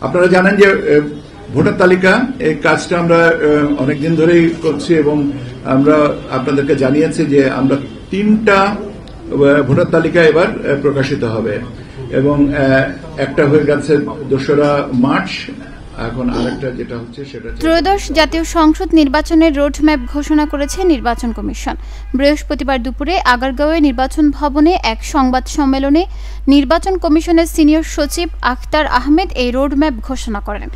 আপনারা জানেন যে ভোটার তালিকা এই কাজটা আমরা অনেকদিন ধরেই করছি এবং আমরা আপনাদেরকে জানিয়েছি যে আমরা 3টা ভোটার তালিকা এবার প্রকাশিত হবে এবং একটা হয়ে গেছে 2রা মার্চ। এখন আরেকটা যেটা হচ্ছে সেটা ত্রয়োদশ জাতীয় সংসদ নির্বাচনের রোডম্যাপ ঘোষণা করেছে নির্বাচন কমিশন। বৃহস্পতিবার দুপুরে আগারগাঁওয়ে নির্বাচন ভবনে এক সংবাদ সম্মেলনে নির্বাচন কমিশনের সিনিয়র সচিব আখতার আহমেদ এই রোডম্যাপ ঘোষণা করেন।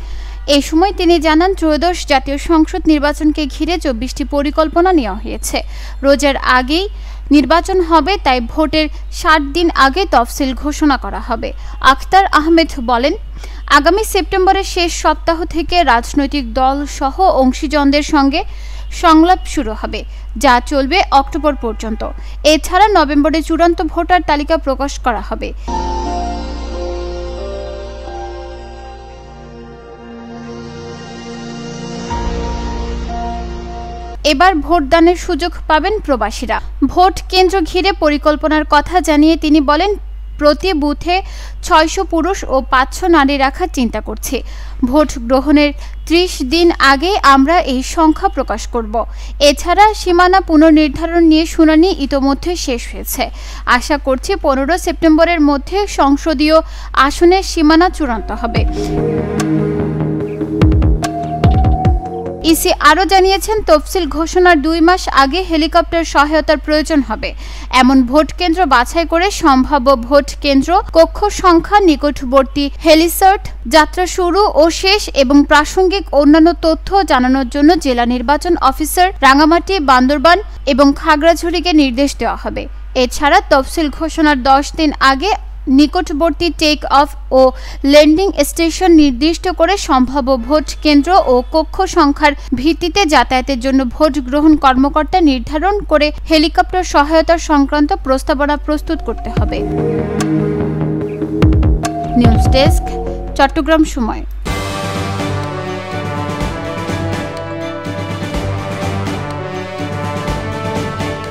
এই সময় তিনি জানান, ত্রয়োদশ জাতীয় সংসদ নির্বাচনকে ঘিরে 24টি পরিকল্পনা নেওয়া হয়েছে। রোজার আগেই নির্বাচন হবে, তাই ভোটের 60 দিন আগে তফসিল ঘোষণা করা হবে। আখতার আহমেদ বলেন, আগামী সেপ্টেম্বরের শেষ সপ্তাহ থেকে রাজনৈতিক দল সহ অংশীজনদের সঙ্গে সংলাপ শুরু হবে, যা চলবে অক্টোবর পর্যন্ত। এছাড়া নভেম্বরে চূড়ান্ত ভোটার তালিকা প্রকাশ করা হবে। এবার ভোটদানের সুযোগ পাবেন প্রবাসীরা। ভোট কেন্দ্র ঘিরে পরিকল্পনার কথা জানিয়ে তিনি বলেন, প্রতি বুথে 600 পুরুষ ও 500 নারী রাখার চিন্তা করছি। ভোট গ্রহণের 30 দিন আগে আমরা এই সংখ্যা প্রকাশ করব। এছাড়া সীমানা পুনর্নির্ধারণ নিয়ে শুনানি ইতোমধ্যে শেষ হয়েছে। আশা করছি 15 সেপ্টেম্বরের মধ্যে সংসদীয় আসনের সীমানা চূড়ান্ত হবে। ইসি আরও জানিয়েছেন, তফসিল ঘোষণার 2 মাস আগে হেলিকপ্টার সহায়তার প্রয়োজন হবে। এমন ভোট কেন্দ্র বাছাই করে সম্ভাব্য ভোট কেন্দ্র, কক্ষ সংখ্যা, নিকটবর্তী হেলিসার্ট, যাত্রা শুরু ও শেষ এবং প্রাসঙ্গিক অন্যান্য তথ্য জানানোর জন্য জেলা নির্বাচন অফিসার রাঙামাটি, বান্দরবান এবং খাগড়াছড়িকে নির্দেশ দেওয়া হবে। এছাড়া তফসিল ঘোষণার 10 দিন আগে নিকটবর্তী টেক অফ ও ল্যান্ডিং স্টেশন নির্দিষ্ট করে সম্ভাব্য ভোট কেন্দ্র ও কক্ষ সংখ্যার ভিত্তিতে যাতায়াতের জন্য ভোট গ্রহণ কর্মকর্তা নির্ধারণ করে হেলিকপ্টার সহায়তা সংক্রান্ত প্রস্তাবনা প্রস্তুত করতে হবে। নিউজ ডেস্ক, চট্টগ্রাম সময়।